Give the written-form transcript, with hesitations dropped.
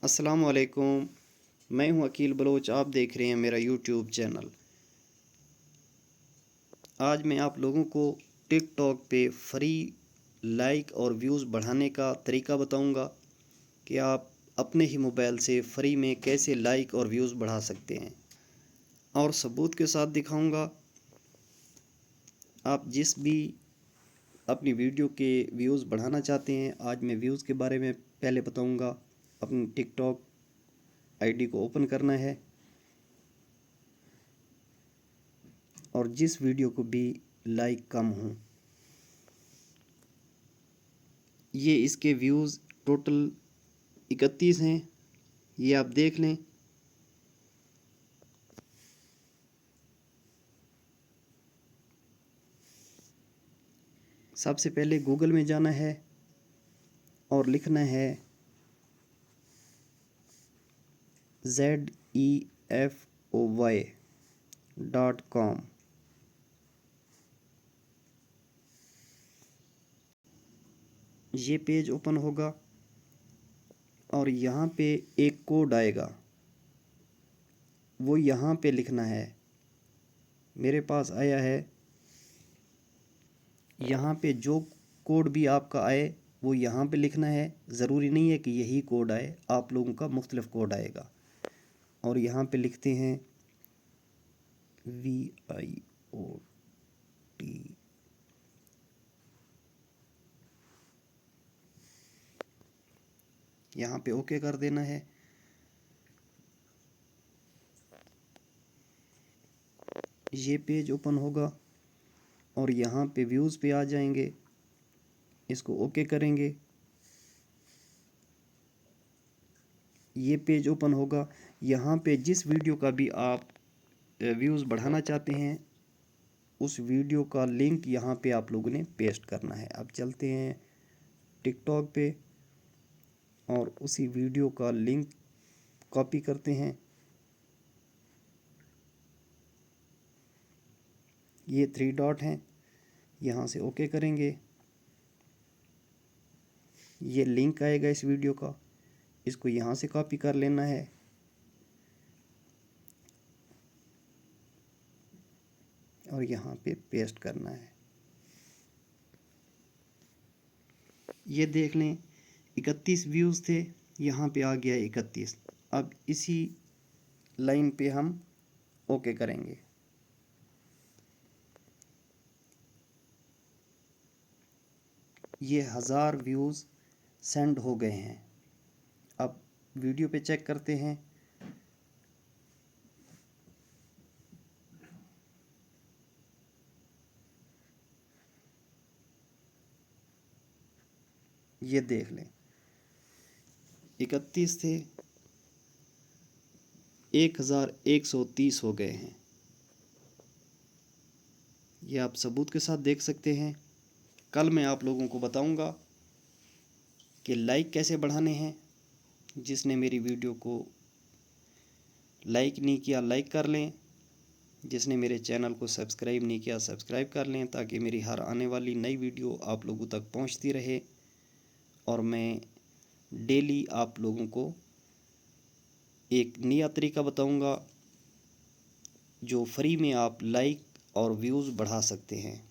अस्सलाम वालेकुम। मैं हूं अकील बलोच। आप देख रहे हैं मेरा यूट्यूब चैनल। आज मैं आप लोगों को टिकटॉक पे फ्री लाइक और व्यूज़ बढ़ाने का तरीका बताऊंगा कि आप अपने ही मोबाइल से फ्री में कैसे लाइक और व्यूज़ बढ़ा सकते हैं, और सबूत के साथ दिखाऊंगा। आप जिस भी अपनी वीडियो के व्यूज़ बढ़ाना चाहते हैं, आज मैं व्यूज़ के बारे में पहले बताऊंगा। अपनी टिकटॉक आईडी को ओपन करना है और जिस वीडियो को भी लाइक कम हो, ये इसके व्यूज़ टोटल 31 हैं, ये आप देख लें। सबसे पहले गूगल में जाना है और लिखना है zefoy.com। ये पेज ओपन होगा और यहाँ पे एक कोड आएगा, वो यहाँ पे लिखना है। मेरे पास आया है। यहाँ पे जो कोड भी आपका आए वो यहाँ पे लिखना है। ज़रूरी नहीं है कि यही कोड आए, आप लोगों का मुख्तलिफ कोड आएगा। और यहाँ पे लिखते हैं VIOT। यहाँ पे ओके कर देना है। ये पेज ओपन होगा और यहाँ पे व्यूज़ पे आ जाएंगे। इसको ओके करेंगे। ये पेज ओपन होगा। यहाँ पे जिस वीडियो का भी आप व्यूज़ बढ़ाना चाहते हैं, उस वीडियो का लिंक यहाँ पे आप लोगों ने पेस्ट करना है। अब चलते हैं टिकटॉक पे और उसी वीडियो का लिंक कॉपी करते हैं। ये 3 डॉट हैं, यहाँ से ओके करेंगे। ये लिंक आएगा इस वीडियो का, इसको यहाँ से कॉपी कर लेना है और यहाँ पे पेस्ट करना है। ये देख लें 31 व्यूज़ थे, यहाँ पे आ गया 31। अब इसी लाइन पे हम ओके करेंगे। ये 1000 व्यूज़ सेंड हो गए हैं। अब वीडियो पे चेक करते हैं। ये देख लें 31 थे, 1130 हो गए हैं। ये आप सबूत के साथ देख सकते हैं। कल मैं आप लोगों को बताऊंगा कि लाइक कैसे बढ़ाने हैं। जिसने मेरी वीडियो को लाइक नहीं किया, लाइक कर लें। जिसने मेरे चैनल को सब्सक्राइब नहीं किया, सब्सक्राइब कर लें, ताकि मेरी हर आने वाली नई वीडियो आप लोगों तक पहुंचती रहे। और मैं डेली आप लोगों को एक नया तरीका बताऊंगा जो फ्री में आप लाइक और व्यूज़ बढ़ा सकते हैं।